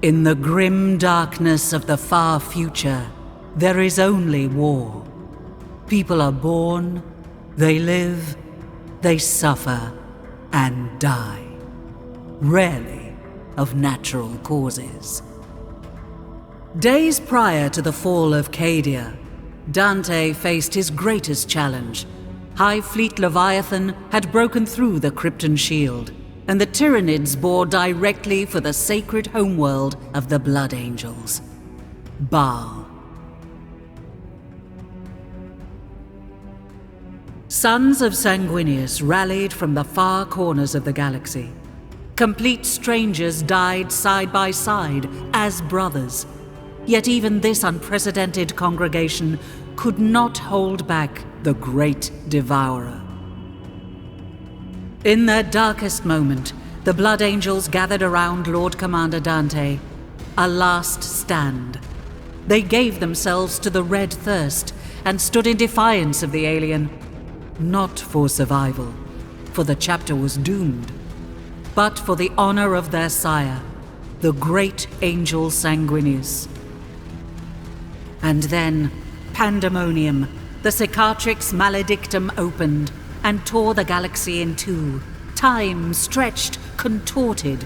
In the grim darkness of the far future, there is only war. People are born, they live, they suffer, and die. Rarely of natural causes. Days prior to the fall of Cadia, Dante faced his greatest challenge. High Fleet Leviathan had broken through the Krypton shield, and the Tyranids bore directly for the sacred homeworld of the Blood Angels, Baal. Sons of Sanguinius rallied from the far corners of the galaxy. Complete strangers died side by side as brothers. Yet even this unprecedented congregation could not hold back the Great Devourer. In their darkest moment, the Blood Angels gathered around Lord Commander Dante, a last stand. They gave themselves to the Red Thirst and stood in defiance of the alien, not for survival, for the chapter was doomed, but for the honor of their sire, the great Angel Sanguinius. And then, pandemonium, the Cicatrix Maledictum opened and tore the galaxy in two. Time stretched, contorted.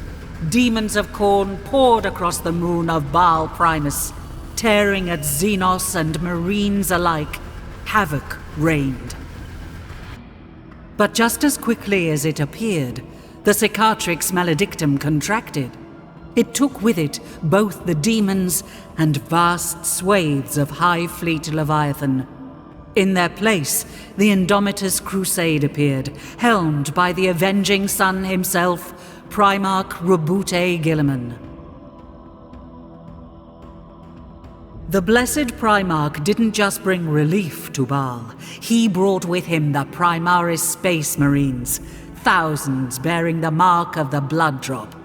Demons of Khorne poured across the moon of Baal Primus, tearing at Xenos and Marines alike. Havoc reigned. But just as quickly as it appeared, the Cicatrix Maledictum contracted. It took with it both the demons and vast swathes of High Fleet Leviathan. In their place, the Indomitus Crusade appeared, helmed by the Avenging Sun himself, Primarch Rabute Guilliman. The Blessed Primarch didn't just bring relief to Baal. He brought with him the Primaris Space Marines, thousands bearing the mark of the Blood Drop.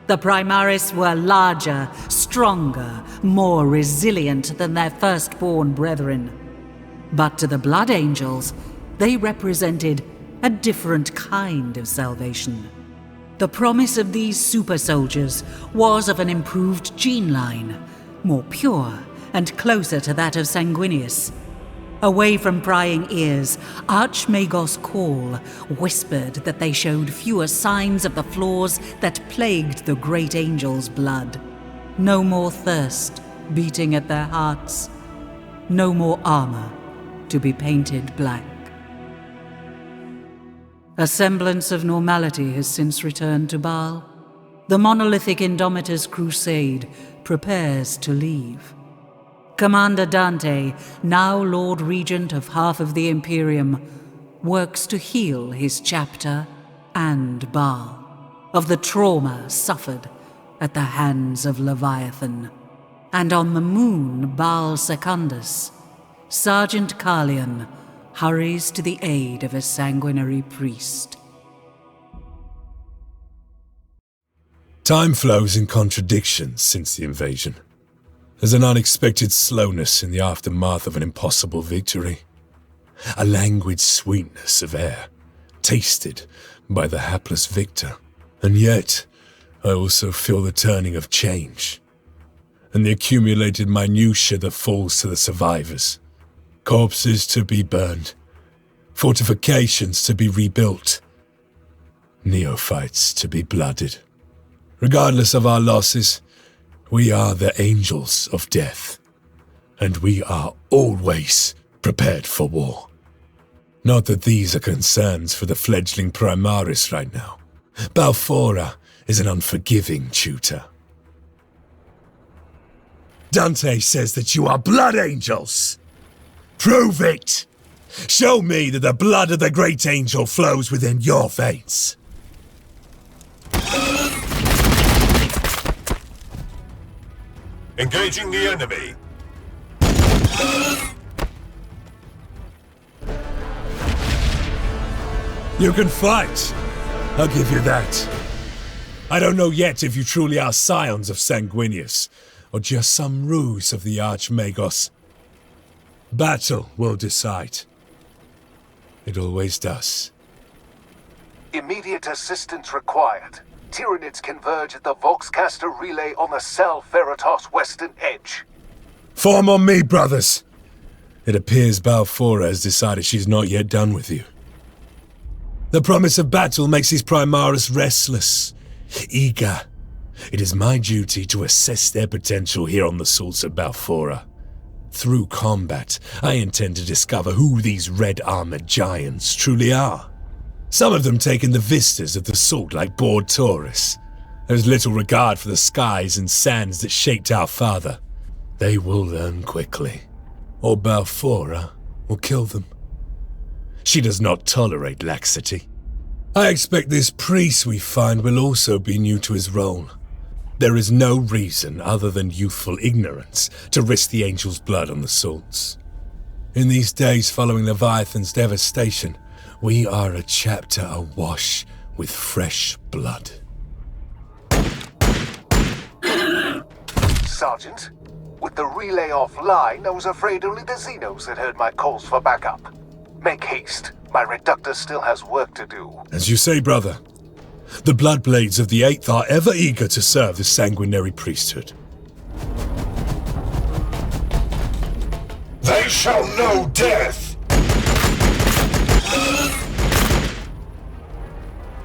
The Primaris were larger, stronger, more resilient than their firstborn brethren. But to the Blood Angels, they represented a different kind of salvation. The promise of these super soldiers was of an improved gene line, more pure and closer to that of Sanguinius. Away from prying ears, Archmagos Call whispered that they showed fewer signs of the flaws that plagued the great angel's blood. No more thirst beating at their hearts. No more armor to be painted black. A semblance of normality has since returned to Baal. The monolithic Indomitus Crusade prepares to leave. Commander Dante, now Lord Regent of half of the Imperium, works to heal his chapter and Baal of the trauma suffered at the hands of Leviathan. And on the moon Baal Secundus, Sergeant Gallian hurries to the aid of a sanguinary priest. Time flows in contradictions since the invasion. There's an unexpected slowness in the aftermath of an impossible victory. A languid sweetness of air, tasted by the hapless victor. And yet, I also feel the turning of change, and the accumulated minutiae that falls to the survivors. Corpses to be burned, fortifications to be rebuilt, neophytes to be blooded. Regardless of our losses, we are the angels of death, and we are always prepared for war. Not that these are concerns for the fledgling Primaris right now. Balfora is an unforgiving tutor. Dante says that you are blood angels. Prove it! Show me that the blood of the great angel flows within your veins. Engaging the enemy. You can fight. I'll give you that. I don't know yet if you truly are scions of Sanguinius, or just some ruse of the Archmagos. Battle will decide. It always does. Immediate assistance required. Tyranids converge at the Voxcaster relay on the Sal Veritas western edge. Form on me, brothers! It appears Balfora has decided she's not yet done with you. The promise of battle makes these Primaris restless, eager. It is my duty to assess their potential here on the Salts of Balfora. Through combat, I intend to discover who these red-armored giants truly are. Some of them take in the vistas of the Salt like bored tourists. There's little regard for the skies and sands that shaped our father. They will learn quickly, or Balfora will kill them. She does not tolerate laxity. I expect this priest we find will also be new to his role. There is no reason other than youthful ignorance to risk the angel's blood on the Salts. In these days following Leviathan's devastation, we are a chapter awash with fresh blood. Sergeant, with the relay offline, I was afraid only the Xenos had heard my calls for backup. Make haste. My reductor still has work to do. As you say, brother. The Bloodblades of the Eighth are ever eager to serve the sanguinary priesthood. They shall know death!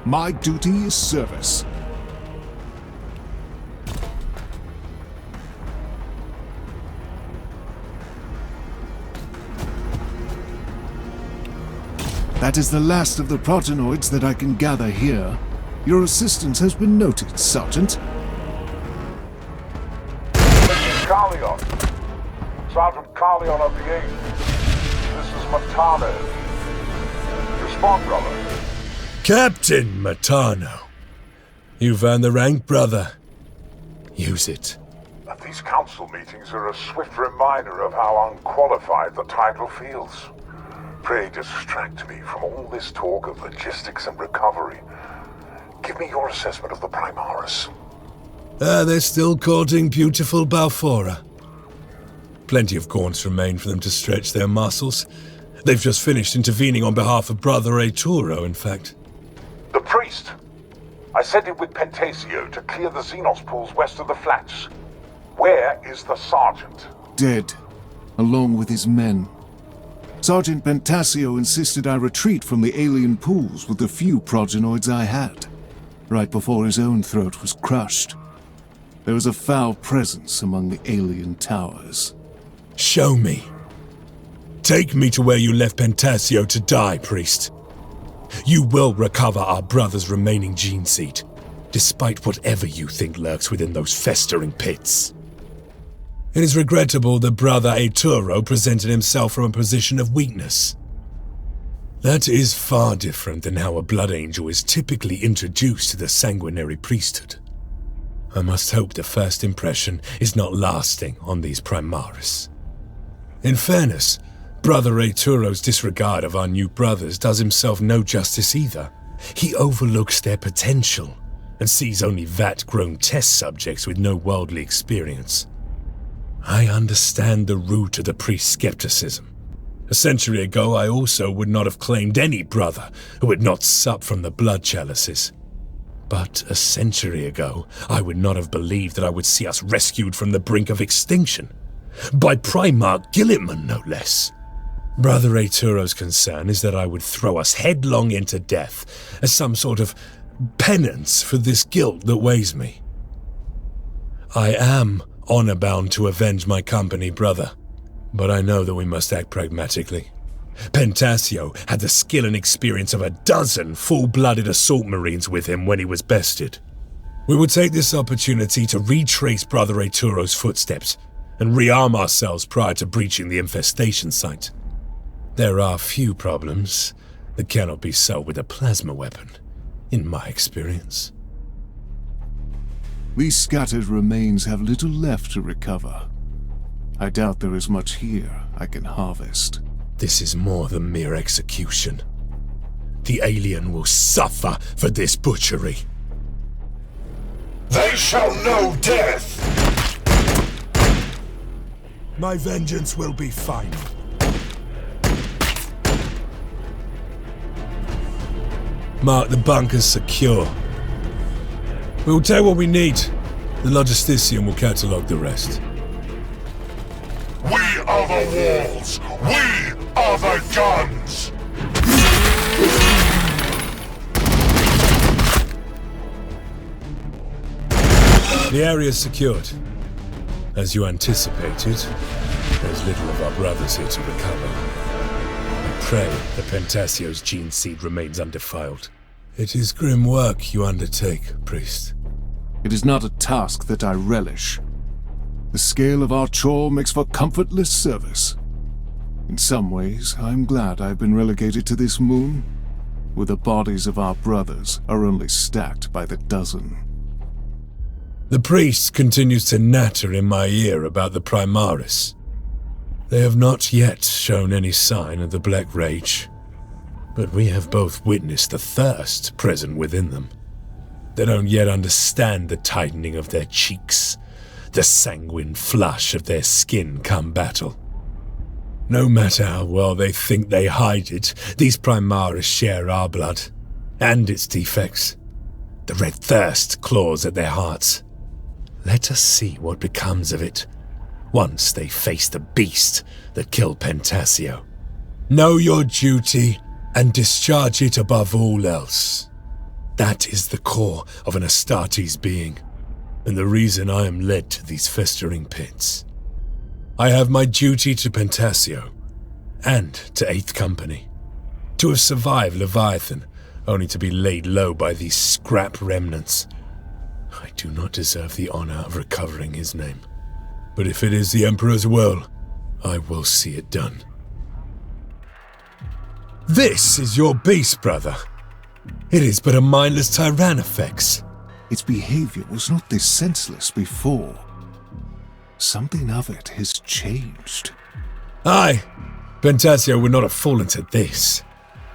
My duty is service. That is the last of the protenoids that I can gather here. Your assistance has been noted, Sergeant. Gallian. Sergeant Gallian of the 8th. This is Matano. Respond, brother. Captain Matano. You've earned the rank, brother. Use it. These council meetings are a swift reminder of how unqualified the title feels. Pray distract me from all this talk of logistics and recovery. Give me your assessment of the Primaris. They're still courting beautiful Balfora. Plenty of gaunts remain for them to stretch their muscles. They've just finished intervening on behalf of Brother Arturo, in fact. The priest! I sent him with Pentasio to clear the Xenos pools west of the flats. Where is the sergeant? Dead, along with his men. Sergeant Pentasio insisted I retreat from the alien pools with the few progenoids I had, right before his own throat was crushed. There was a foul presence among the alien towers. Show me. Take me to where you left Pentasio to die, priest. You will recover our brother's remaining gene seed, despite whatever you think lurks within those festering pits. It is regrettable that Brother Arturo presented himself from a position of weakness. That is far different than how a blood angel is typically introduced to the sanguinary priesthood. I must hope the first impression is not lasting on these Primaris. In fairness, Brother Arturo's disregard of our new brothers does himself no justice either. He overlooks their potential and sees only vat-grown test subjects with no worldly experience. I understand the root of the priest's skepticism. A century ago, I also would not have claimed any brother who had not supped from the blood chalices. But a century ago, I would not have believed that I would see us rescued from the brink of extinction. By Primarch Gilliman, no less. Brother Arturo's concern is that I would throw us headlong into death as some sort of penance for this guilt that weighs me. I am honor-bound to avenge my company, brother, but I know that we must act pragmatically. Pentasio had the skill and experience of a dozen full-blooded assault marines with him when he was bested. We will take this opportunity to retrace Brother Arturo's footsteps and rearm ourselves prior to breaching the infestation site. There are few problems that cannot be solved with a plasma weapon, in my experience. These scattered remains have little left to recover. I doubt there is much here I can harvest. This is more than mere execution. The alien will suffer for this butchery. They shall know death! My vengeance will be final. Mark the bunkers secure. We'll take what we need. The Logistician will catalogue the rest. We are the walls! We are the guns! The area is secured. As you anticipated, there's little of our brothers here to recover. I pray the Pentasio's gene seed remains undefiled. It is grim work you undertake, priest. It is not a task that I relish. The scale of our chore makes for comfortless service. In some ways, I'm glad I've been relegated to this moon, where the bodies of our brothers are only stacked by the dozen. The priest continues to natter in my ear about the Primaris. They have not yet shown any sign of the Black Rage, but we have both witnessed the thirst present within them. They don't yet understand the tightening of their cheeks, the sanguine flush of their skin come battle. No matter how well they think they hide it, these Primaris share our blood, and its defects. The red thirst claws at their hearts. Let us see what becomes of it, once they face the beast that killed Pentasio. Know your duty, and discharge it above all else. That is the core of an Astartes being, and the reason I am led to these festering pits. I have my duty to Pentasio, and to 8th Company. To have survived Leviathan, only to be laid low by these scrap remnants. I do not deserve the honor of recovering his name. But if it is the Emperor's will, I will see it done. This is your beast, brother. It is but a mindless Tyrannofex. Its behavior was not this senseless before. Something of it has changed. Aye, Pentasio would not have fallen to this.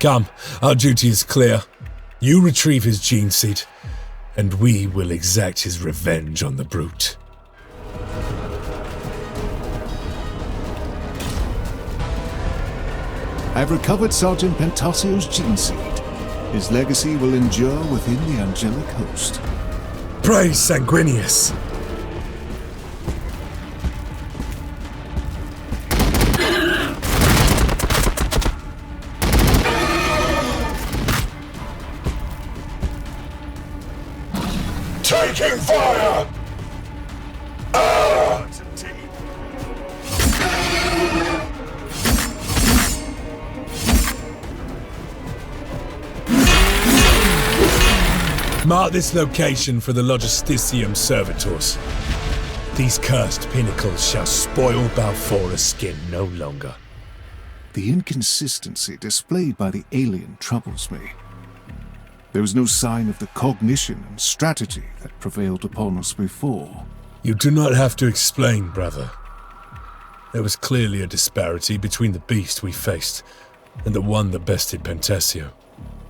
Come, our duty is clear. You retrieve his gene seed, and we will exact his revenge on the brute. I've recovered Sergeant Pentasio's gene seed. His legacy will endure within the angelic host. Praise Sanguinius! Taking fire! Mark this location for the Logisticium servitors. These cursed pinnacles shall spoil Balfora's skin no longer. The inconsistency displayed by the alien troubles me. There was no sign of the cognition and strategy that prevailed upon us before. You do not have to explain, brother. There was clearly a disparity between the beast we faced and the one that bested Pentasio.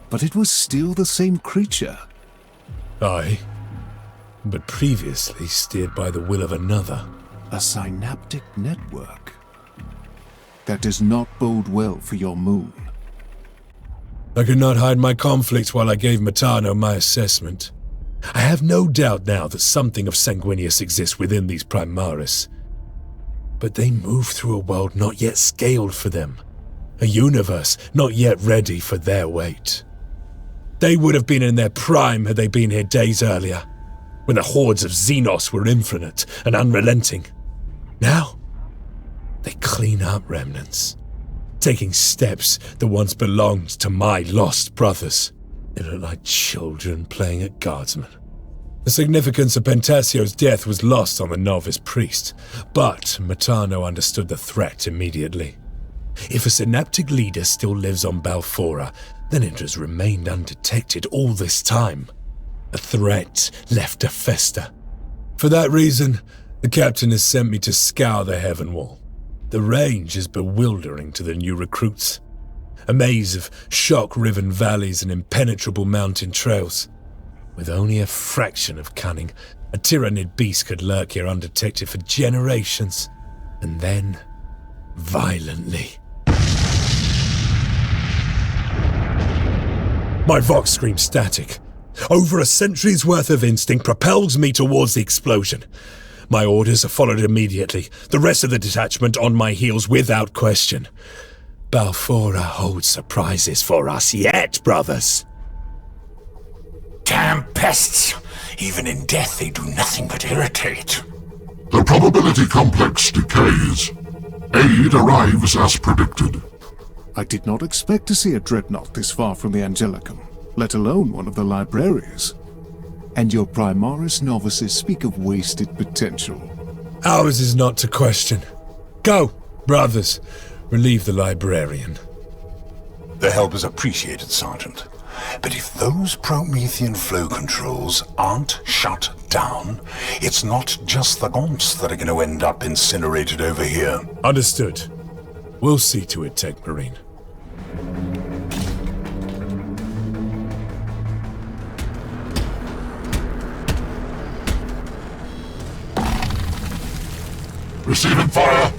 But it was still the same creature. Aye, but previously steered by the will of another. A synaptic network. That does not bode well for your moon. I could not hide my conflict while I gave Matano my assessment. I have no doubt now that something of Sanguinius exists within these Primaris. But they move through a world not yet scaled for them. A universe not yet ready for their weight. They would have been in their prime had they been here days earlier, when the hordes of Xenos were infinite and unrelenting. Now, they clean up remnants, taking steps that once belonged to my lost brothers. They look like children playing at guardsmen. The significance of Pentasio's death was lost on the novice priest, but Matano understood the threat immediately. If a synaptic leader still lives on Balfora, then it has remained undetected all this time. A threat left to fester. For that reason, the captain has sent me to scour the Heavenwall. The range is bewildering to the new recruits. A maze of shock-riven valleys and impenetrable mountain trails. With only a fraction of cunning, a Tyranid beast could lurk here undetected for generations, and then, violently. My Vox screams static. Over a century's worth of instinct propels me towards the explosion. My orders are followed immediately, the rest of the detachment on my heels without question. Balfora holds surprises for us yet, brothers. Damn pests! Even in death they do nothing but irritate. The probability complex decays. Aid arrives as predicted. I did not expect to see a dreadnought this far from the Angelicum, let alone one of the librarians. And your Primaris novices speak of wasted potential. Ours is not to question. Go, brothers. Relieve the librarian. The help is appreciated, Sergeant. But if those Promethean flow controls aren't shut down, it's not just the Gaunts that are going to end up incinerated over here. Understood. We'll see to it, Tech Marine. Receiving fire!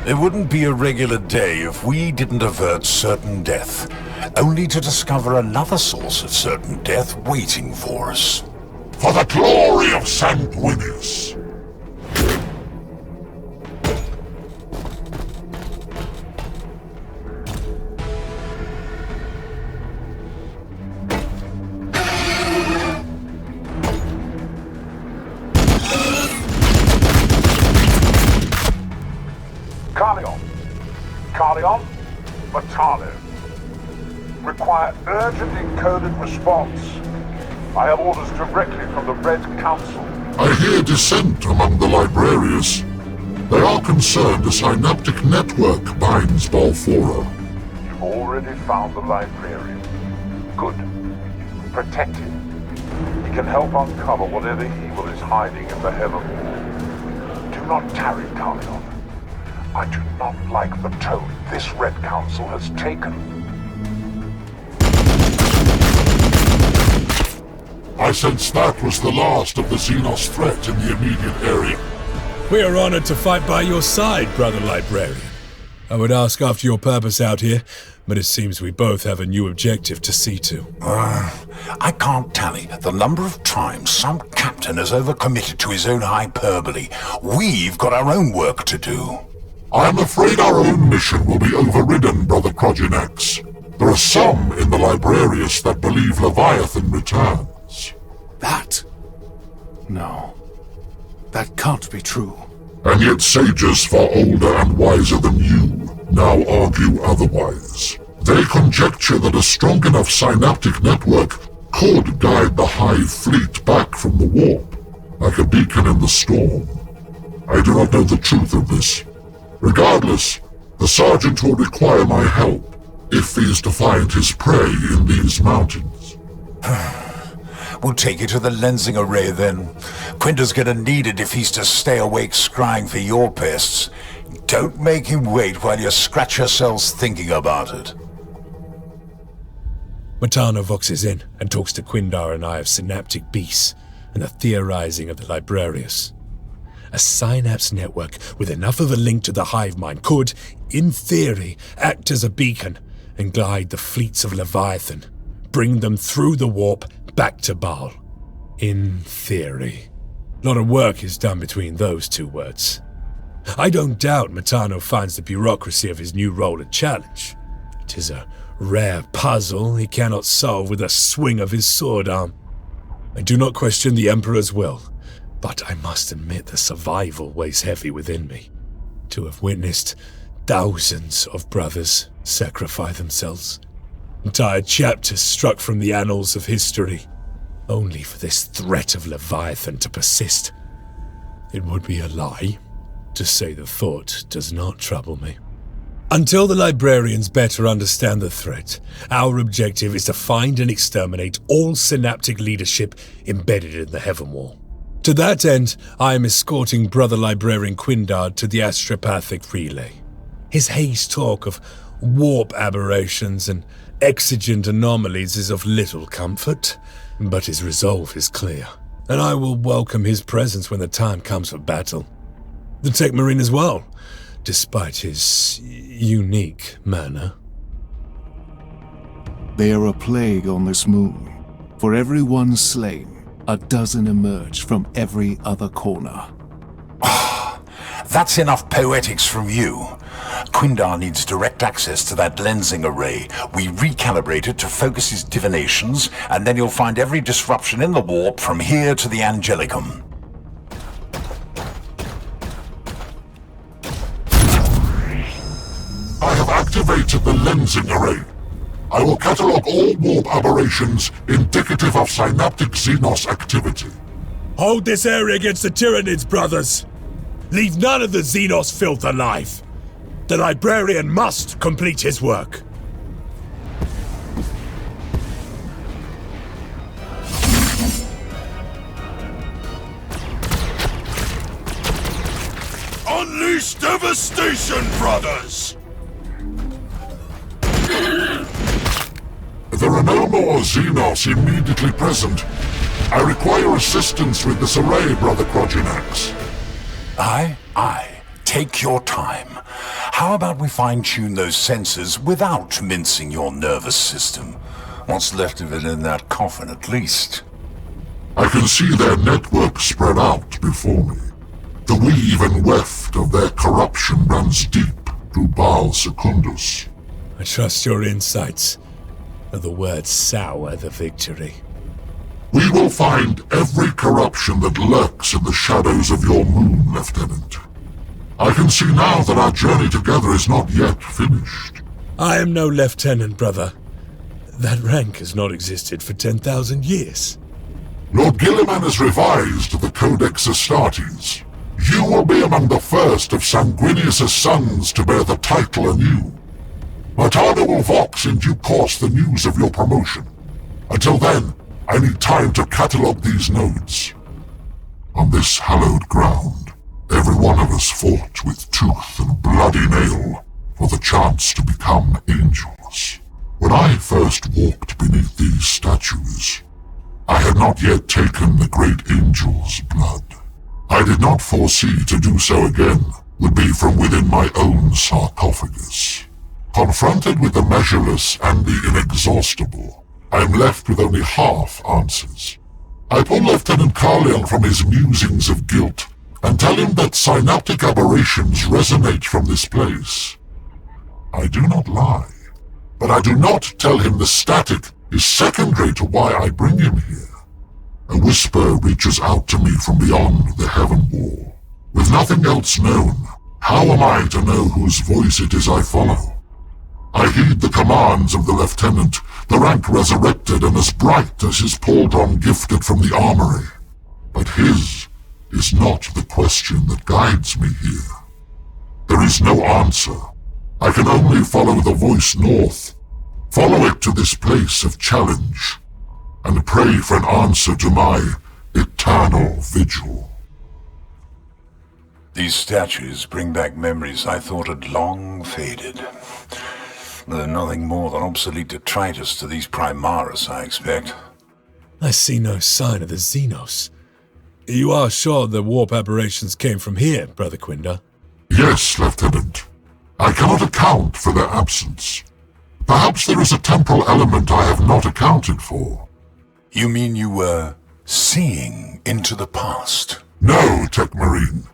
It wouldn't be a regular day if we didn't avert certain death, only to discover another source of certain death waiting for us. For the glory of Sanguinius! Carleon, Matano. Require urgent encoded response. I have orders directly from the Red Council. I hear dissent among the librarians. They are concerned a synaptic network binds Balfora. You've already found the librarian. Good. Protect him. He can help uncover whatever evil is hiding in the Heavenwall. Do not tarry, Carleon. I do not like the tone this Red Council has taken. I sense that was the last of the Xenos threat in the immediate area. We are honored to fight by your side, brother librarian. I would ask after your purpose out here, but it seems we both have a new objective to see to. I can't tally the number of times some captain has overcommitted to his own hyperbole. We've got our own work to do. I'm afraid our own mission will be overridden, Brother Proginax. There are some in the Librarius that believe Leviathan returns. That? No. That can't be true. And yet sages far older and wiser than you now argue otherwise. They conjecture that a strong enough synaptic network could guide the Hive fleet back from the warp, like a beacon in the storm. I do not know the truth of this. Regardless, the Sergeant will require my help if he is to find his prey in these mountains. We'll take you to the lensing array then. Quindar's gonna need it if he's to stay awake scrying for your pests. Don't make him wait while you scratch yourselves thinking about it. Matano voxes in and talks to Quindar and I of synaptic beasts and the theorizing of the Librarius. A synapse network with enough of a link to the hive mind could, in theory, act as a beacon and guide the fleets of Leviathan, bring them through the warp back to Baal. In theory. A lot of work is done between those two words. I don't doubt Matano finds the bureaucracy of his new role a challenge. It is a rare puzzle he cannot solve with a swing of his sword arm. I do not question the Emperor's will, but I must admit the survival weighs heavy within me. To have witnessed thousands of brothers sacrifice themselves, entire chapters struck from the annals of history, only for this threat of Leviathan to persist. It would be a lie to say the thought does not trouble me. Until the librarians better understand the threat, our objective is to find and exterminate all synaptic leadership embedded in the Heavenwall. To that end, I am escorting Brother Librarian Quindar to the Astropathic relay. His hazy talk of warp aberrations and exigent anomalies is of little comfort, but his resolve is clear, and I will welcome his presence when the time comes for battle. The Tech Marine as well, despite his unique manner. They are a plague on this moon. For every one slain, a dozen emerge from every other corner. That's enough poetics from you. Quindar needs direct access to that lensing array. We recalibrate it to focus his divinations, and then you'll find every disruption in the warp from here to the Angelicum. I have activated the lensing array. I will catalog all warp aberrations indicative of synaptic Xenos activity. Hold this area against the Tyranids, brothers. Leave none of the Xenos filth alive. The librarian must complete his work. Unleash devastation, brothers! There are no more Xenos immediately present. I require assistance with this array, Brother Croginax. Aye. Take your time. How about we fine-tune those sensors without mincing your nervous system? What's left of it in that coffin, at least. I can see their network spread out before me. The weave and weft of their corruption runs deep to Baal Secundus. I trust your insights. Or the words sour the victory. We will find every corruption that lurks in the shadows of your moon, Lieutenant. I can see now that our journey together is not yet finished. I am no lieutenant, brother. That rank has not existed for 10,000 years. Lord Gilliman has revised the Codex Astartes. You will be among the first of Sanguinius' sons to bear the title anew. Martana will vox in due course the news of your promotion. Until then, I need time to catalogue these nodes. On this hallowed ground, every one of us fought with tooth and bloody nail for the chance to become angels. When I first walked beneath these statues, I had not yet taken the great angel's blood. I did not foresee to do so again would be from within my own sarcophagus. Confronted with the measureless and the inexhaustible, I am left with only half answers. I pull Lieutenant Gallian from his musings of guilt and tell him that synaptic aberrations resonate from this place. I do not lie, but I do not tell him the static is secondary to why I bring him here. A whisper reaches out to me from beyond the Heavenwall. With nothing else known, how am I to know whose voice it is I follow? I heed the commands of the lieutenant, the rank resurrected and as bright as his pauldron gifted from the armory. But his is not the question that guides me here. There is no answer. I can only follow the voice north, follow it to this place of challenge, and pray for an answer to my eternal vigil. These statues bring back memories I thought had long faded. They're nothing more than obsolete detritus to these Primaris, I expect. I see no sign of the Xenos. You are sure the warp aberrations came from here, Brother Quindar? Yes, Lieutenant. I cannot account for their absence. Perhaps there is a temporal element I have not accounted for. You mean you were seeing into the past? No, Tech Marine.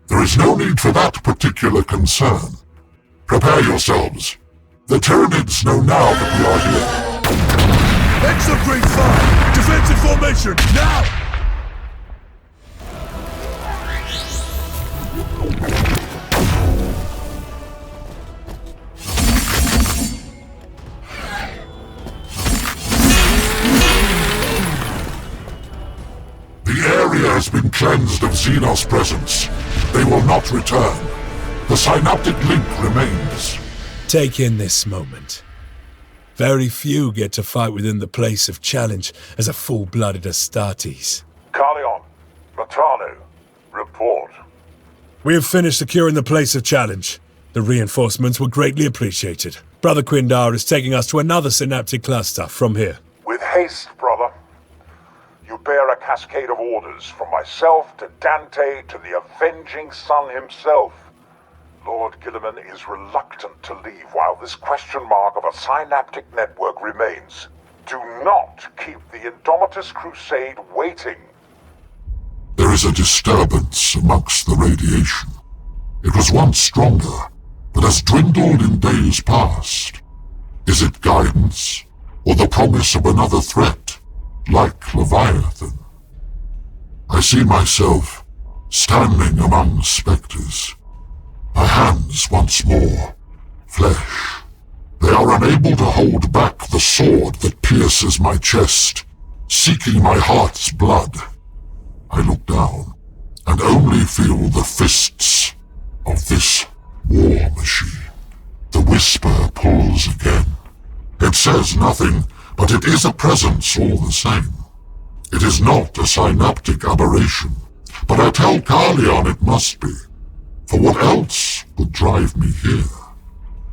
There is no need for that particular concern. Prepare yourselves. The Tyranids know now that we are here. Extra green fire! Defensive formation, now! The area has been cleansed of Xenos presence. They will not return. The synaptic link remains. Take in this moment. Very few get to fight within the place of challenge as a full-blooded Astartes. Gallian, Matanu, report. We have finished securing the place of challenge. The reinforcements were greatly appreciated. Brother Quindar is taking us to another synaptic cluster from here. With haste, brother. You bear a cascade of orders from myself to Dante to the Avenging Sun himself. Lord Gilliman is reluctant to leave while this question mark of a synaptic network remains. Do not keep the Indomitus Crusade waiting. There is a disturbance amongst the radiation. It was once stronger, but has dwindled in days past. Is it guidance, or the promise of another threat, like Leviathan? I see myself standing among spectres. My hands once more, flesh. They are unable to hold back the sword that pierces my chest, seeking my heart's blood. I look down, and only feel the fists of this war machine. The whisper pulls again. It says nothing, but it is a presence all the same. It is not a synaptic aberration, but I tell Gallian it must be. For what else would drive me here?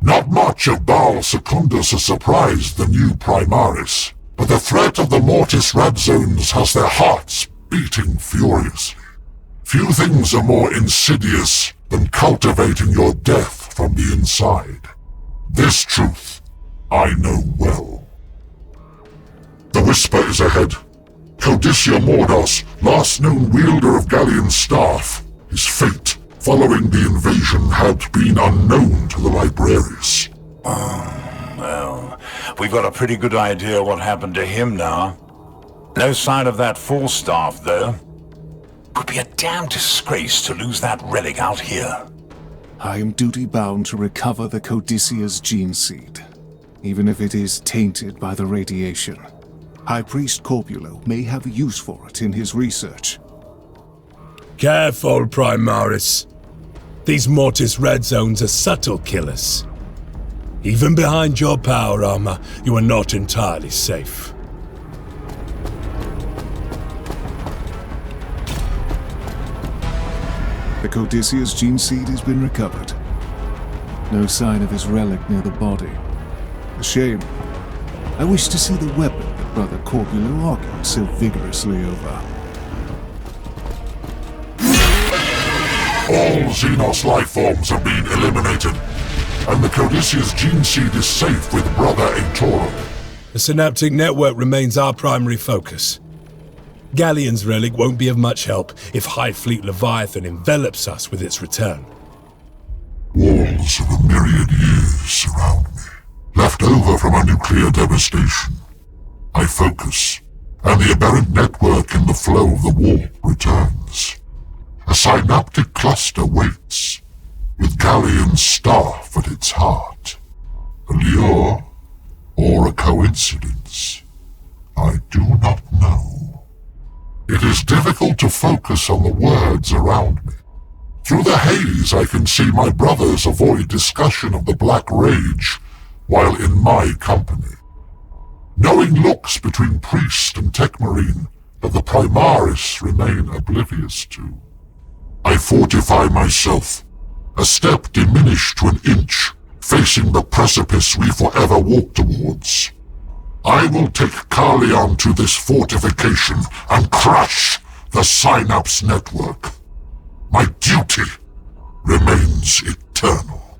Not much of Baal Secundus has surprised the new Primaris, but the threat of the Mortis Radzones has their hearts beating furiously. Few things are more insidious than cultivating your death from the inside. This truth I know well. The whisper is ahead. Codicia Mordos, last known wielder of Gallian staff, his fate following the invasion had been unknown to the Librarius. Well, we've got a pretty good idea what happened to him now. No sign of that Force staff, though. Could be a damn disgrace to lose that relic out here. I am duty-bound to recover the Codicia's gene seed, even if it is tainted by the radiation. High Priest Corpulo may have use for it in his research. Careful, Primaris. These Mortis Radzones are subtle killers. Even behind your power armor, you are not entirely safe. The Codicia's gene seed has been recovered. No sign of his relic near the body. A shame. I wish to see the weapon that Brother Corpulo argued so vigorously over. All Xenos lifeforms have been eliminated, and the Codicia's gene seed is safe with Brother Aetoro. The synaptic network remains our primary focus. Gallian's relic won't be of much help if High Fleet Leviathan envelops us with its return. Walls of a myriad years surround me, left over from a nuclear devastation. I focus, and the aberrant network in the flow of the warp returns. A synaptic cluster waits, with Gallian's staff at its heart. A lure, or a coincidence? I do not know. It is difficult to focus on the words around me. Through the haze I can see my brothers avoid discussion of the Black Rage while in my company. Knowing looks between Priest and Techmarine that the Primaris remain oblivious to. I fortify myself, a step diminished to an inch, facing the precipice we forever walk towards. I will take Gallian to this fortification and crush the Synapse network. My duty remains eternal.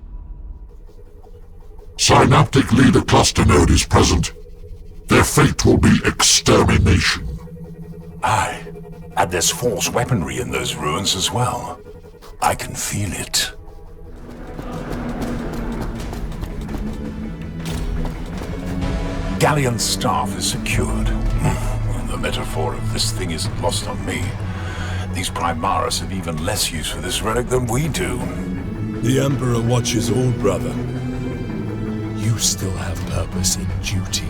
Synaptic Leader Cluster Node is present. Their fate will be extermination. Aye, and there's Force weaponry in those ruins as well. I can feel it. Gallian's staff is secured. The metaphor of this thing isn't lost on me. These Primaris have even less use for this relic than we do. The Emperor watches all, brother. You still have purpose in duty.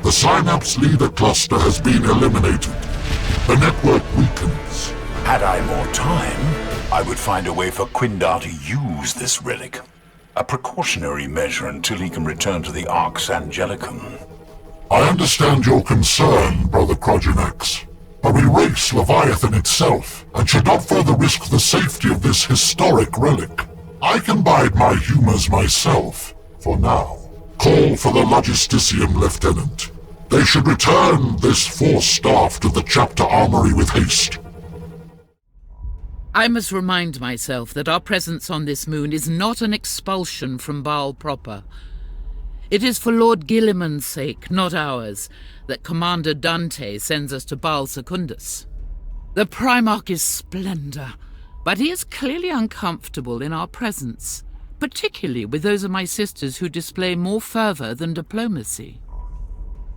The Synapse Leader Cluster has been eliminated. The network weakens. Had I more time, I would find a way for Quindar to use this relic. A precautionary measure until he can return to the Arx Angelicum. I understand your concern, Brother Krogenax, but we race Leviathan itself, and should not further risk the safety of this historic relic. I can bide my humors myself, for now. Call for the Logisticium, Lieutenant. They should return this Force staff to the Chapter Armory with haste. I must remind myself that our presence on this moon is not an expulsion from Baal proper. It is for Lord Guilliman's sake, not ours, that Commander Dante sends us to Baal Secundus. The Primarch is splendor, but he is clearly uncomfortable in our presence, particularly with those of my sisters who display more fervour than diplomacy.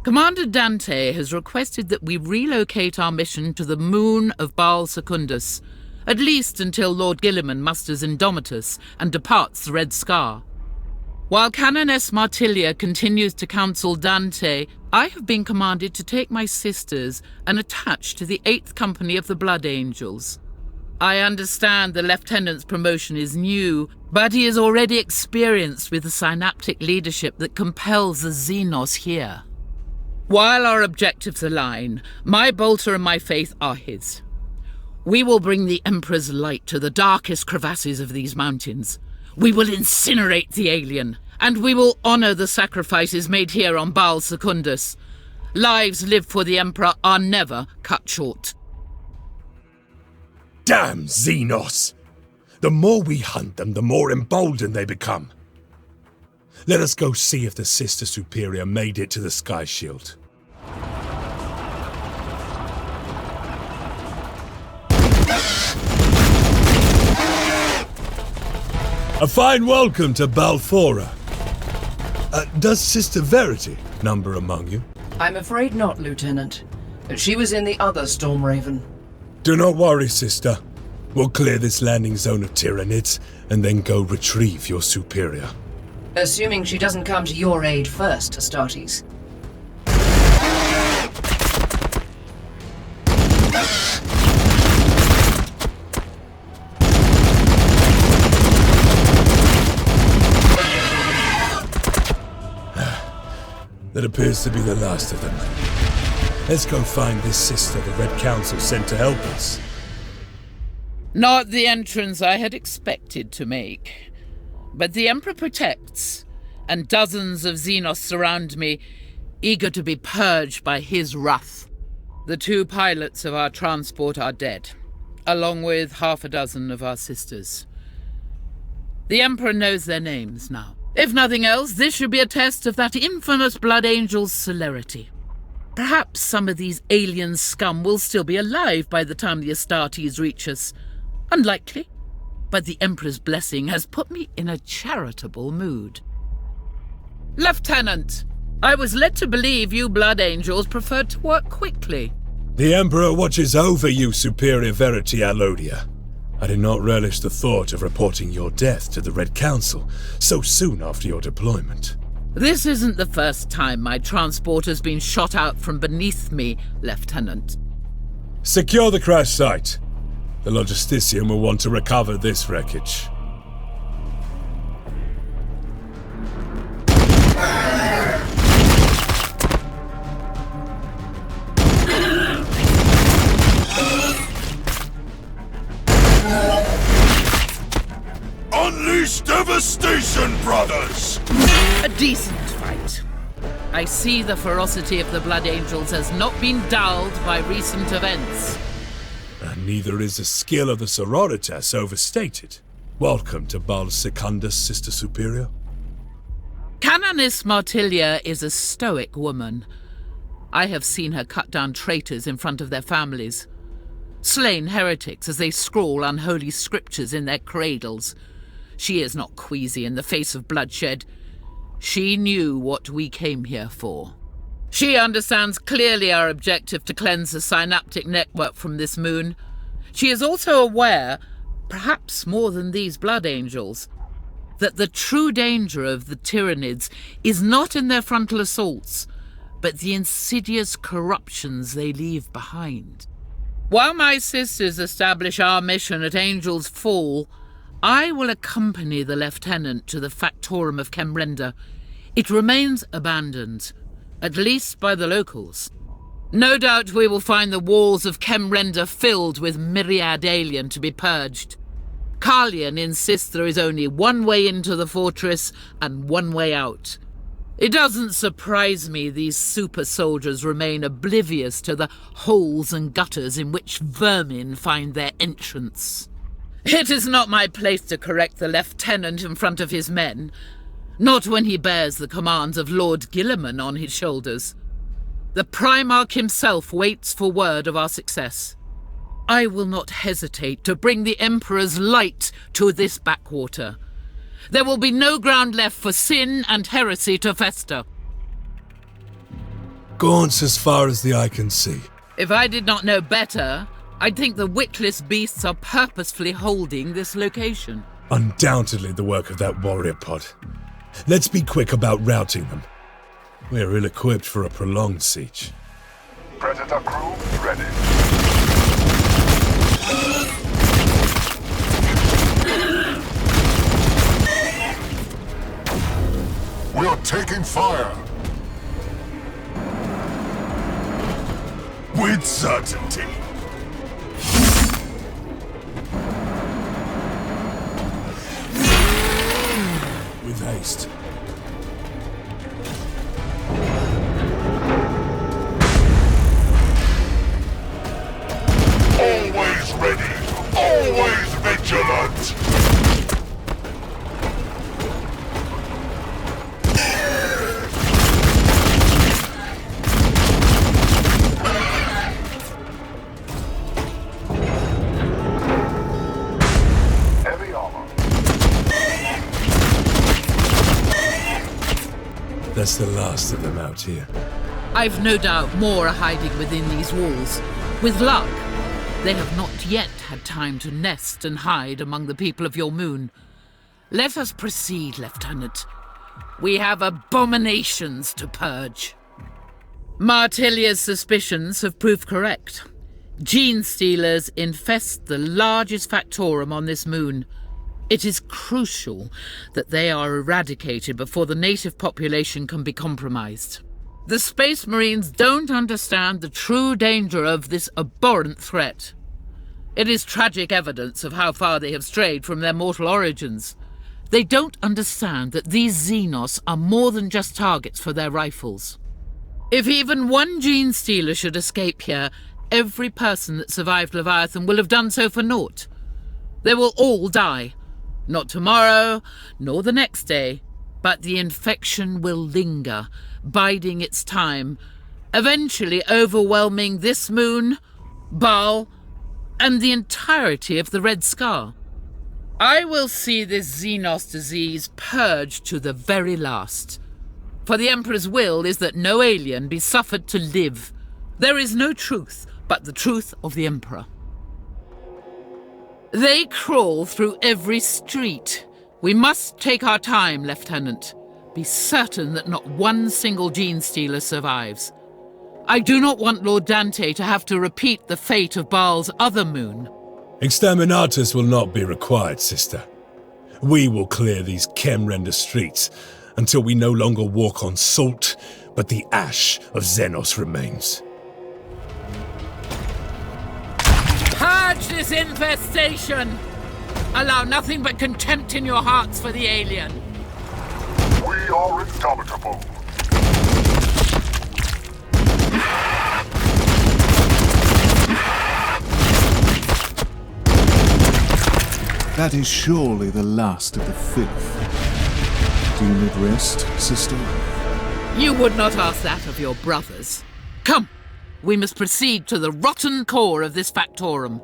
Commander Dante has requested that we relocate our mission to the moon of Baal Secundus, at least until Lord Guilliman musters Indomitus and departs the Red Scar. While Canoness Martilia continues to counsel Dante, I have been commanded to take my sisters and attach to the 8th Company of the Blood Angels. I understand the Lieutenant's promotion is new, but he is already experienced with the synaptic leadership that compels the Xenos here. While our objectives align, my bolter and my faith are his. We will bring the Emperor's light to the darkest crevasses of these mountains. We will incinerate the alien, and we will honour the sacrifices made here on Baal Secundus. Lives lived for the Emperor are never cut short. Damn Xenos! The more we hunt them, the more emboldened they become. Let us go see if the Sister Superior made it to the Sky Shield. A fine welcome to Balfora. Does Sister Verity number among you? I'm afraid not, Lieutenant. She was in the other Storm Raven. Do not worry, Sister. We'll clear this landing zone of Tyranids and then go retrieve your superior. Assuming she doesn't come to your aid first, Astartes. That appears to be the last of them. Let's go find this sister the Red Council sent to help us. Not the entrance I had expected to make. But the Emperor protects, and dozens of Xenos surround me, eager to be purged by his wrath. The 2 pilots of our transport are dead, along with half a dozen of our sisters. The Emperor knows their names now. If nothing else, this should be a test of that infamous Blood Angel's celerity. Perhaps some of these alien scum will still be alive by the time the Astartes reach us. Unlikely, but the Emperor's blessing has put me in a charitable mood. Lieutenant, I was led to believe you Blood Angels preferred to work quickly. The Emperor watches over you, Superior Verity Alodia. I did not relish the thought of reporting your death to the Red Council so soon after your deployment. This isn't the first time my transport has been shot out from beneath me, Lieutenant. Secure the crash site. The Logistician will want to recover this wreckage. Unleash devastation, brothers! A decent fight. I see the ferocity of the Blood Angels has not been dulled by recent events. And neither is the skill of the Sororitas overstated. Welcome to Baal Secundus, Sister Superior. Canoness Martilia is a stoic woman. I have seen her cut down traitors in front of their families, slain heretics as they scrawl unholy scriptures in their cradles. She is not queasy in the face of bloodshed. She knew what we came here for. She understands clearly our objective to cleanse the synaptic network from this moon. She is also aware, perhaps more than these Blood Angels, that the true danger of the Tyranids is not in their frontal assaults, but the insidious corruptions they leave behind. While my sisters establish our mission at Angel's Fall, I will accompany the Lieutenant to the Factorum of Kemrender. It remains abandoned, at least by the locals. No doubt we will find the walls of Kemrender filled with myriad alien to be purged. Gallian insists there is only one way into the fortress and one way out. It doesn't surprise me these super soldiers remain oblivious to the holes and gutters in which vermin find their entrance. It is not my place to correct the lieutenant in front of his men, not when he bears the commands of Lord Guilliman on his shoulders. The Primarch himself waits for word of our success. I will not hesitate to bring the Emperor's light to this backwater. There will be no ground left for sin and heresy to fester. Gaunts as far as the eye can see. If I did not know better, I'd think the wickless beasts are purposefully holding this location. Undoubtedly the work of that warrior pod. Let's be quick about routing them. We're ill-equipped for a prolonged siege. Predator crew ready. We are taking fire. With certainty. With haste. Always ready. Always vigilant. Heavy armor. That's the last of them out here. I've no doubt more are hiding within these walls. With luck, they have not yet had time to nest and hide among the people of your moon. Let us proceed, Lieutenant. We have abominations to purge. Martilia's suspicions have proved correct. Genestealers infest the largest factorum on this moon. It is crucial that they are eradicated before the native population can be compromised. The Space Marines don't understand the true danger of this abhorrent threat. It is tragic evidence of how far they have strayed from their mortal origins. They don't understand that these Xenos are more than just targets for their rifles. If even one Genestealer should escape here, every person that survived Leviathan will have done so for naught. They will all die. Not tomorrow, nor the next day, but the infection will linger, biding its time, eventually overwhelming this moon, Baal, and the entirety of the Red Scar. I will see this Xenos disease purged to the very last. For the Emperor's will is that no alien be suffered to live. There is no truth but the truth of the Emperor. They crawl through every street. We must take our time, Lieutenant. Be certain that not one single Genestealer survives. I do not want Lord Dante to have to repeat the fate of Baal's other moon. Exterminatus will not be required, sister. We will clear these Kemrender streets until we no longer walk on salt, but the ash of Xenos remains. Purge this infestation! Allow nothing but contempt in your hearts for the alien. We are indomitable. That is surely the last of the filth. Do you need rest, sister? You would not ask that of your brothers. Come, we must proceed to the rotten core of this factorum.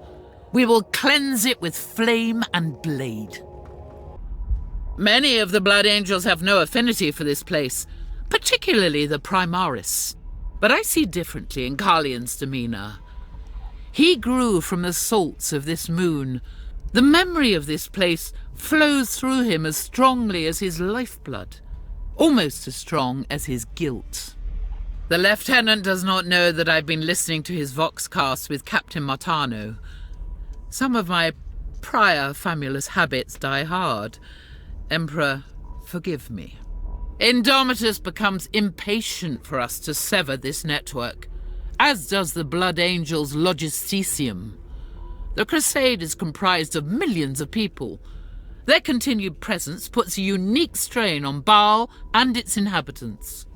We will cleanse it with flame and blade. Many of the Blood Angels have no affinity for this place, particularly the Primaris. But I see differently in Gallian's demeanor. He grew from the salts of this moon. The memory of this place flows through him as strongly as his lifeblood, almost as strong as his guilt. The Lieutenant does not know that I've been listening to his voxcast with Captain Martano. Some of my prior famulous habits die hard. Emperor, forgive me. Indomitus becomes impatient for us to sever this network, as does the Blood Angels' Logisticium. The Crusade is comprised of millions of people. Their continued presence puts a unique strain on Baal and its inhabitants.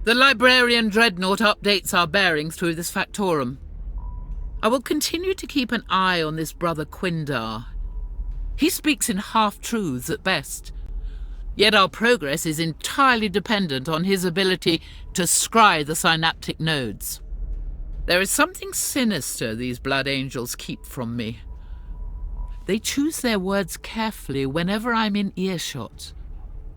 The Librarian Dreadnought updates our bearings through this factorum. I will continue to keep an eye on this brother Quindar. He speaks in half-truths at best. Yet our progress is entirely dependent on his ability to scry the synaptic nodes. There is something sinister these Blood Angels keep from me. They choose their words carefully whenever I'm in earshot.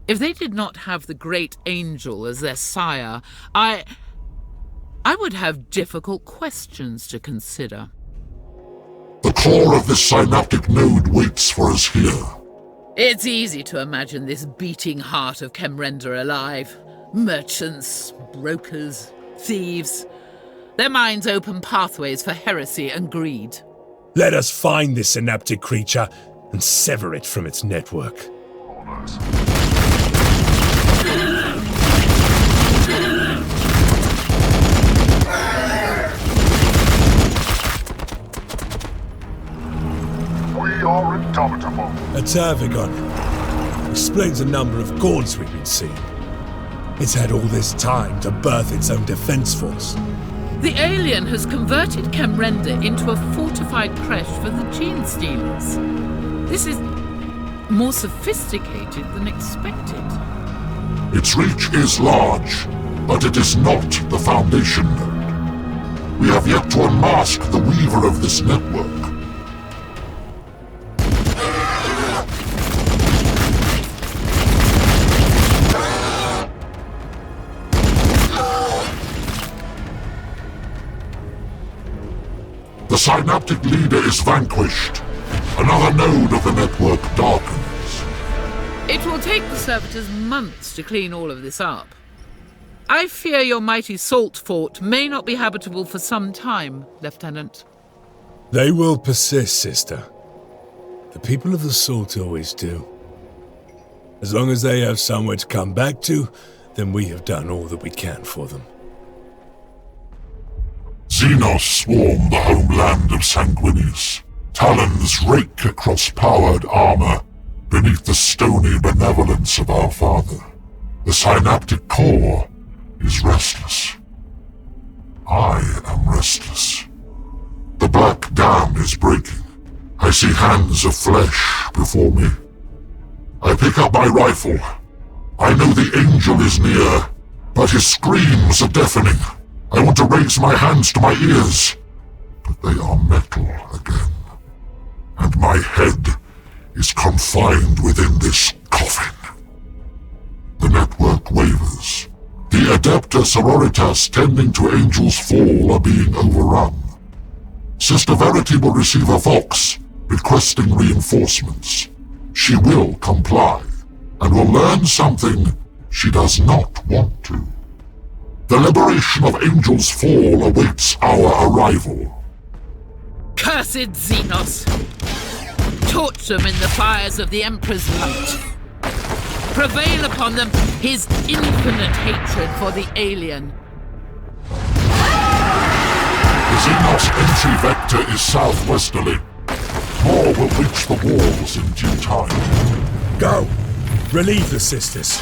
If they did not have the Great Angel as their sire, I would have difficult questions to consider. The core of this synaptic node waits for us here. It's easy to imagine this beating heart of Kemrender alive. Merchants, brokers, thieves. Their minds open pathways for heresy and greed. Let us find this synaptic creature and sever it from its network. We are indomitable. A Tervigon. Explains a number of gaunts we've been seeing. It's had all this time to birth its own defense force. The alien has converted Kemrender into a fortified creche for the Genestealers. This is more sophisticated than expected. Its reach is large, but it is not the foundation node. We have yet to unmask the weaver of this network. The synaptic leader is vanquished. Another node of the network darkens. It will take the servitors months to clean all of this up. I fear your mighty salt fort may not be habitable for some time, Lieutenant. They will persist, sister. The people of the Salt always do. As long as they have somewhere to come back to, then we have done all that we can for them. Xenos swarm the homeland of Sanguinius. Talons rake across powered armor beneath the stony benevolence of our father. The synaptic core is restless. I am restless. The black dam is breaking. I see hands of flesh before me. I pick up my rifle. I know the angel is near, but his screams are deafening. I want to raise my hands to my ears, but they are metal again. And my head is confined within this coffin. The network wavers. The Adepta Sororitas tending to Angel's Fall are being overrun. Sister Verity will receive a vox requesting reinforcements. She will comply, and will learn something she does not want to. The liberation of Angel's Fall awaits our arrival. Cursed Xenos! Torch them in the fires of the Emperor's light. Prevail upon them his infinite hatred for the alien. The Xenos entry vector is southwesterly. More will reach the walls in due time. Go! Relieve the sisters.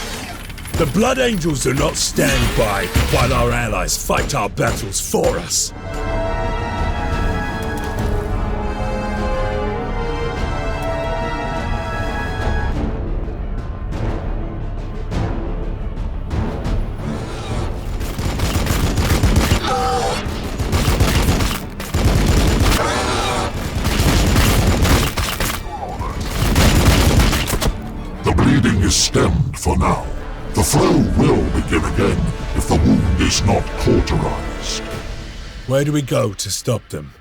The Blood Angels do not stand by while our allies fight our battles for us. The bleeding is stemmed for now. The flow will begin again if the wound is not cauterized. Where do we go to stop them?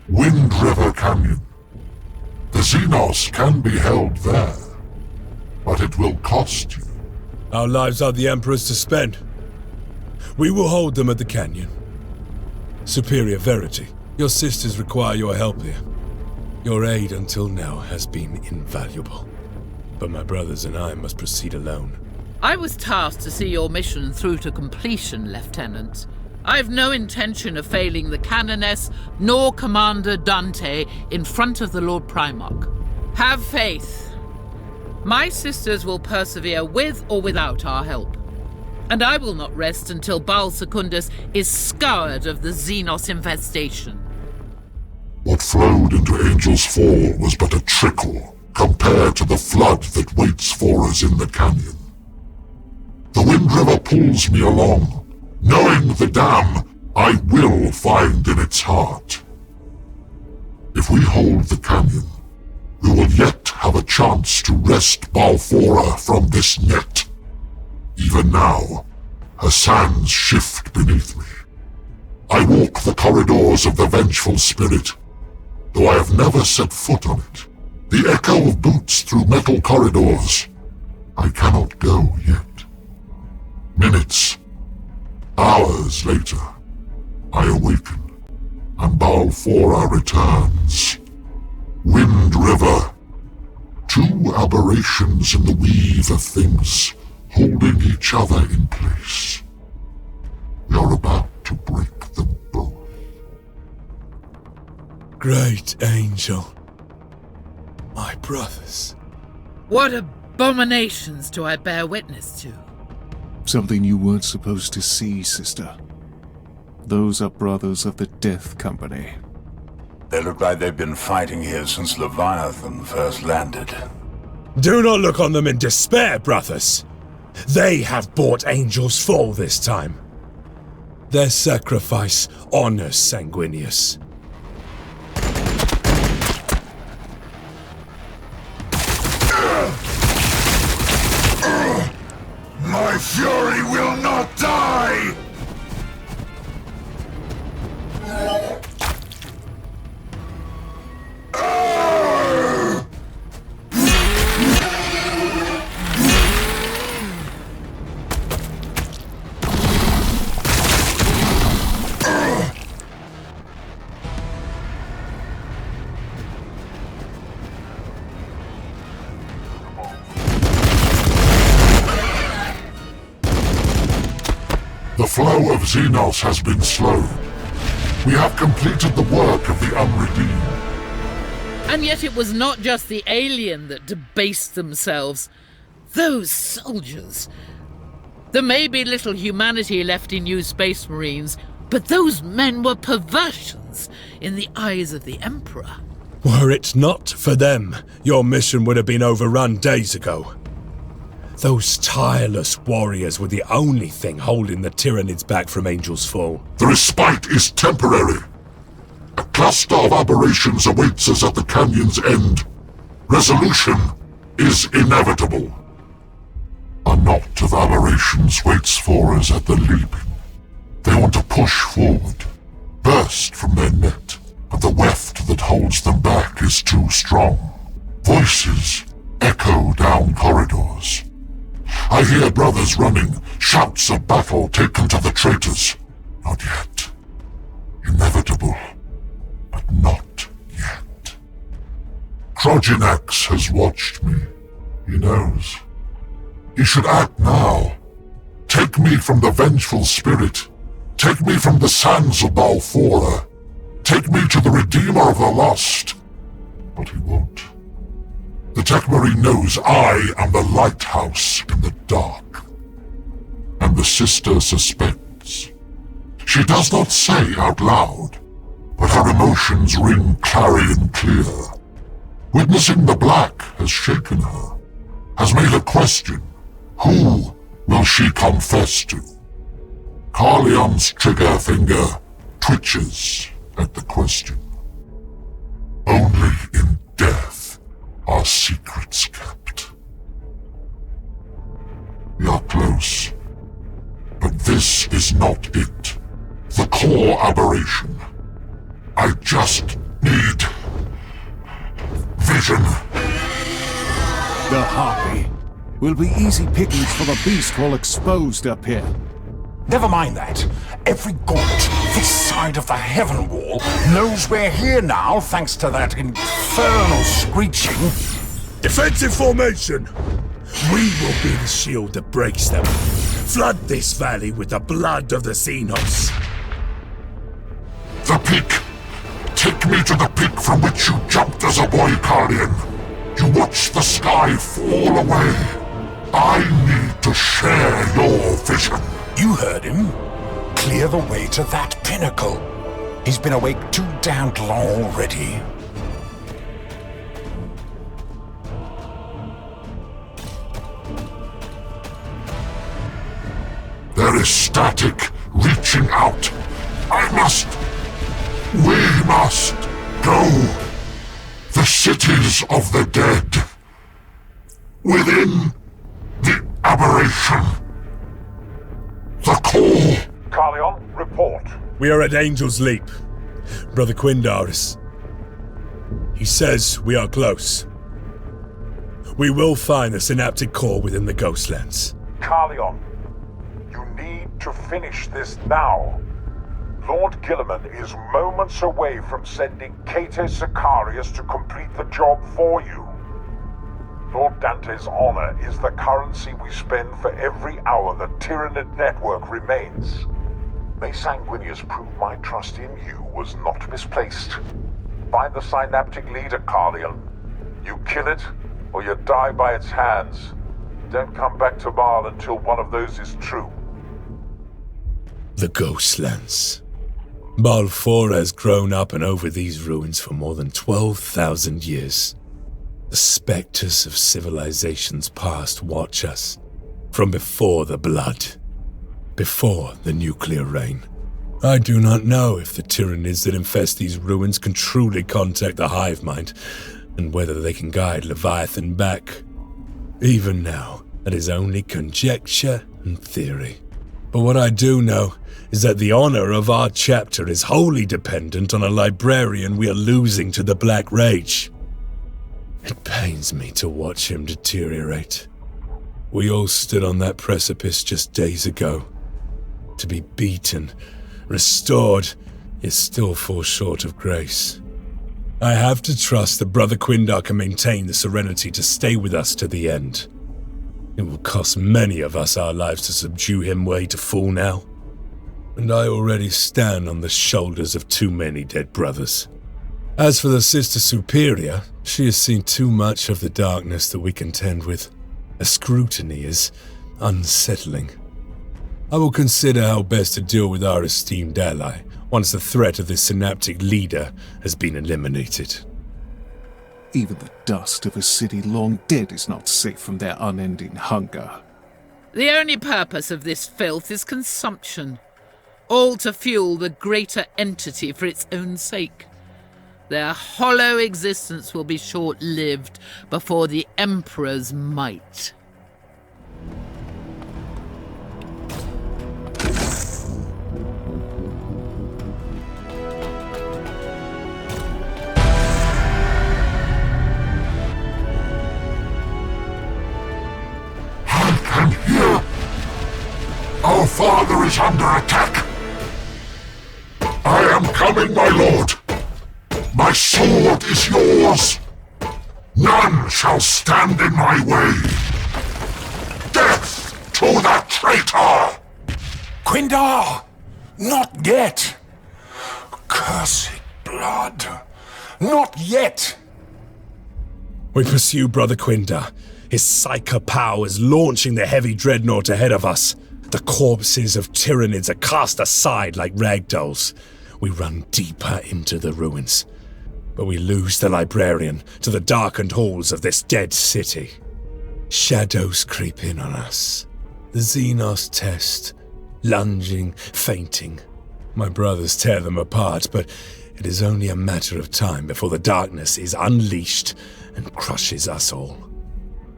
Wind River Canyon. The Xenos can be held there, but it will cost you. Our lives are the Emperor's to spend. We will hold them at the canyon. Superior Verity, your sisters require your help here. Your aid until now has been invaluable, but my brothers and I must proceed alone. I was tasked to see your mission through to completion, Lieutenant. I have no intention of failing the Canoness nor Commander Dante in front of the Lord Primarch. Have faith. My sisters will persevere with or without our help. And I will not rest until Baal Secundus is scoured of the Xenos infestation. What flowed into Angel's Fall was but a trickle compared to the flood that waits for us in the canyon. The Wind River pulls me along, knowing the dam I will find in its heart. If we hold the canyon, we will yet have a chance to wrest Balfora from this net. Even now, her sands shift beneath me. I walk the corridors of the vengeful spirit, though I have never set foot on it. The echo of boots through metal corridors. I cannot go yet. Minutes, hours later, I awaken, and Balfora returns. Wind River. Two aberrations in the weave of things, holding each other in place. We are about to break them both. Great angel. My brothers. What abominations do I bear witness to? Something you weren't supposed to see, sister. Those are brothers of the Death Company. They look like they've been fighting here since Leviathan first landed. Do not look on them in despair, brothers. They have brought Angel's fall this time. Their sacrifice honors Sanguinius. My fury will not die! The flow of Xenos has been slowed. We have completed the work of the unredeemed. And yet it was not just the alien that debased themselves. Those soldiers. There may be little humanity left in you Space Marines, but those men were perversions in the eyes of the Emperor. Were it not for them, your mission would have been overrun days ago. Those tireless warriors were the only thing holding the Tyranids back from Angel's Fall. The respite is temporary. A cluster of aberrations awaits us at the canyon's end. Resolution is inevitable. A knot of aberrations waits for us at the leaping. They want to push forward, burst from their net, but the weft that holds them back is too strong. Voices echo down corridors. I hear brothers running, shouts of battle taken to the traitors. Not yet. Inevitable, but not yet. Trojanax has watched me. He knows. He should act now. Take me from the vengeful spirit. Take me from the sands of Balfora. Take me to the Redeemer of the Lost. But he won't. The Tech Marine knows I am the lighthouse in the dark. And the sister suspects. She does not say out loud, but her emotions ring clarion clear. Witnessing the black has shaken her, has made her question, who will she confess to? Carleon's trigger finger twitches at the question. Only in death are secrets kept. We are close, but this is not it. The core aberration. I just need vision. The Harpy will be easy pickings for the beast while exposed up here. Never mind that. Every gaunt this side of the Heavenwall knows we're here now thanks to that infernal screeching. Defensive formation! We will be the shield that breaks them. Flood this valley with the blood of the Xenos. The peak! Take me to the peak from which you jumped as a boy, Gallian. You watched the sky fall away. I need to share your vision. You heard him. Clear the way to that pinnacle. He's been awake too damned long already. is static, reaching out. We must go. The cities of the dead. Within the aberration. The core. Gallian, report. We are at Angel's Leap. Brother Quindar is... He says we are close. We will find the synaptic core within the Ghostlands. Gallian, you need to finish this now. Lord Guilliman is moments away from sending Kate Sicarius to complete the job for you. Lord Dante's honor is the currency we spend for every hour the Tyranid network remains. May Sanguinius prove my trust in you was not misplaced. Find the synaptic leader, Gallian. You kill it, or you die by its hands. Don't come back to Baal until one of those is true. The Ghostlands. Baal 4 has grown up and over these ruins for more than 12,000 years. The specters of civilizations past watch us, from before the blood, before the nuclear rain. I do not know if the Tyranids that infest these ruins can truly contact the hive mind, and whether they can guide Leviathan back. Even now, it is only conjecture and theory. But what I do know is that the honor of our chapter is wholly dependent on a librarian we are losing to the Black Rage. It pains me to watch him deteriorate. We all stood on that precipice just days ago. To be beaten, restored, yet still fall short of grace. I have to trust that Brother Quindar can maintain the serenity to stay with us to the end. It will cost many of us our lives to subdue him were he to fall now. And I already stand on the shoulders of too many dead brothers. As for the Sister Superior, she has seen too much of the darkness that we contend with. Her scrutiny is unsettling. I will consider how best to deal with our esteemed ally once the threat of this synaptic leader has been eliminated. Even the dust of a city long dead is not safe from their unending hunger. The only purpose of this filth is consumption, all to fuel the greater entity for its own sake. Their hollow existence will be short-lived before the Emperor's might. Our father is under attack. I am coming, my lord. My sword is yours. None shall stand in my way. Death to the traitor! Quindar! Not yet! Cursed blood! Not yet! We pursue Brother Quindar. His psycho power is launching the heavy dreadnought ahead of us. The corpses of Tyranids are cast aside like ragdolls. We run deeper into the ruins. But we lose the librarian to the darkened halls of this dead city. Shadows creep in on us. The Xenos test, lunging, fainting. My brothers tear them apart, but it is only a matter of time before the darkness is unleashed and crushes us all.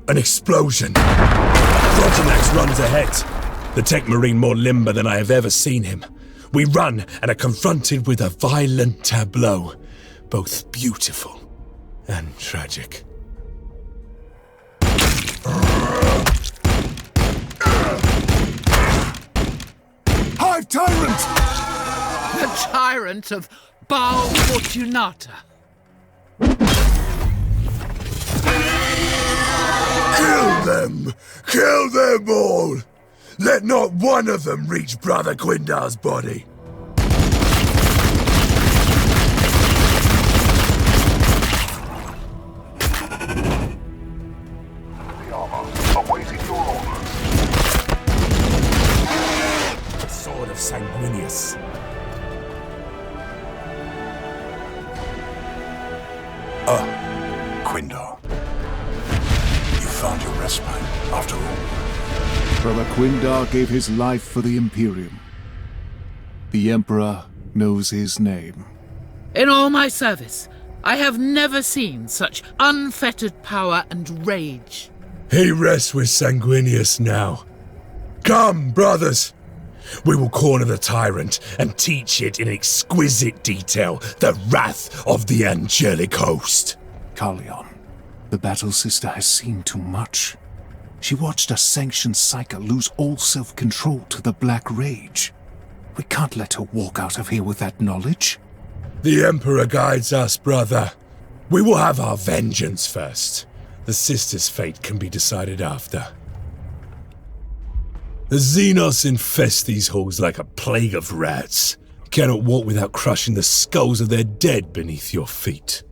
An explosion! Frontenac runs ahead. The Tech Marine more limber than I have ever seen him. We run and are confronted with a violent tableau, both beautiful and tragic. Hive Tyrant! The Tyrant of Baal Fortunata. Kill them! Kill them all! Let not one of them reach Brother Quindar's body. The armor, awaiting your orders. The sword of Sanguinius. Quindar. You found your respite, after all. Brother Quindar gave his life for the Imperium. The Emperor knows his name. In all my service, I have never seen such unfettered power and rage. He rests with Sanguinius now. Come, brothers! We will corner the Tyrant and teach it in exquisite detail the wrath of the angelic host. Gallian, the Battle Sister has seen too much. She watched a sanctioned psyker lose all self-control to the Black Rage. We can't let her walk out of here with that knowledge. The Emperor guides us, brother. We will have our vengeance first. The Sister's fate can be decided after. The Xenos infest these halls like a plague of rats. You cannot walk without crushing the skulls of their dead beneath your feet.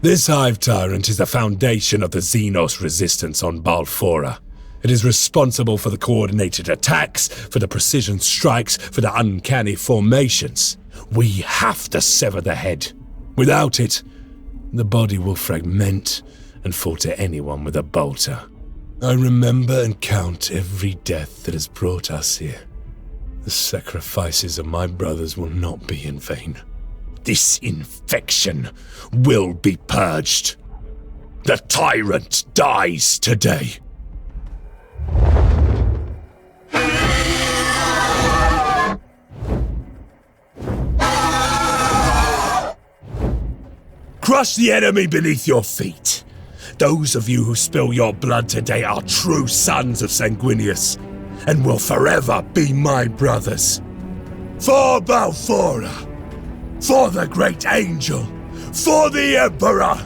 This Hive Tyrant is the foundation of the Xenos resistance on Balfora. It is responsible for the coordinated attacks, for the precision strikes, for the uncanny formations. We have to sever the head. Without it, the body will fragment and fall to anyone with a bolter. I remember and count every death that has brought us here. The sacrifices of my brothers will not be in vain. This infection will be purged. The Tyrant dies today. Crush the enemy beneath your feet. Those of you who spill your blood today are true sons of Sanguinius, and will forever be my brothers. For Balfora, for the Great Angel, for the Emperor!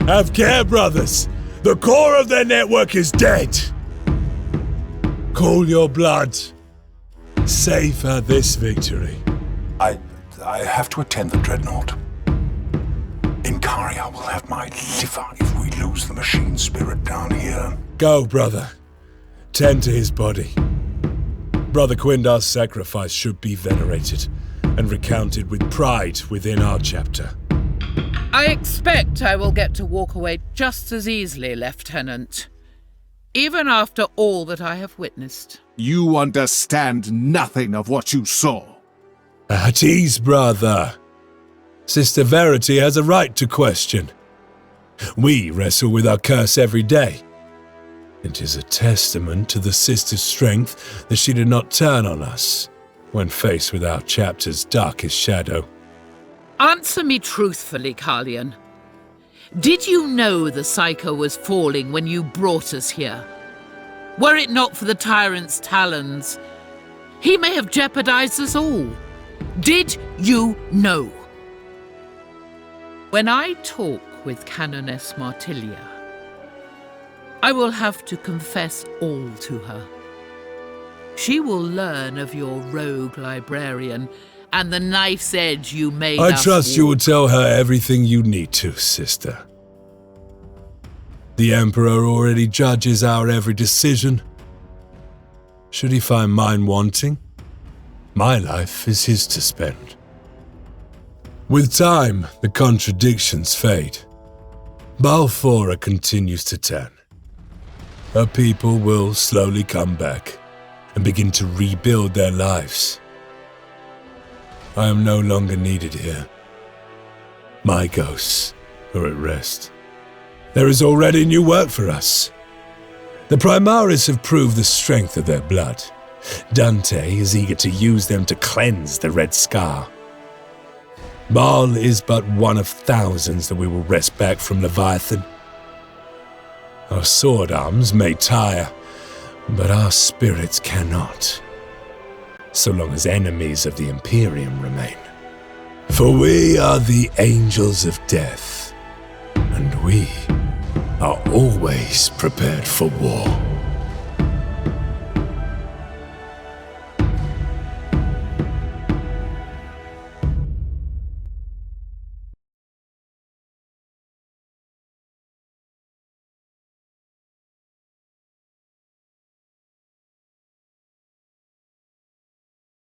Have care, brothers! The core of their network is dead! Call your blood. Savor this victory. I have to attend the Dreadnought. Inkaria will have my liver if we lose the machine spirit down here. Go, brother. Tend to his body. Brother Quindar's sacrifice should be venerated and recounted with pride within our chapter. I expect I will get to walk away just as easily, Lieutenant. Even after all that I have witnessed. You understand nothing of what you saw. At ease, brother. Sister Verity has a right to question. We wrestle with our curse every day. It is a testament to the sister's strength that she did not turn on us when faced with our chapter's darkest shadow. Answer me truthfully, Gallian. Did you know the Psycho was falling when you brought us here? Were it not for the Tyrant's talons, he may have jeopardized us all. Did you know? When I talk with Canoness Martilia, I will have to confess all to her. She will learn of your rogue librarian and the knife's edge you made us I trust you walk. will tell her everything you need to, sister. The Emperor already judges our every decision. Should he find mine wanting, my life is his to spend. With time, the contradictions fade. Balfora continues to turn. Her people will slowly come back and begin to rebuild their lives. I am no longer needed here. My ghosts are at rest. There is already new work for us. The Primaris have proved the strength of their blood. Dante is eager to use them to cleanse the Red Scar. Baal is but one of thousands that we will wrest back from Leviathan. Our sword arms may tire, but our spirits cannot, so long as enemies of the Imperium remain. For we are the angels of death, and we are always prepared for war.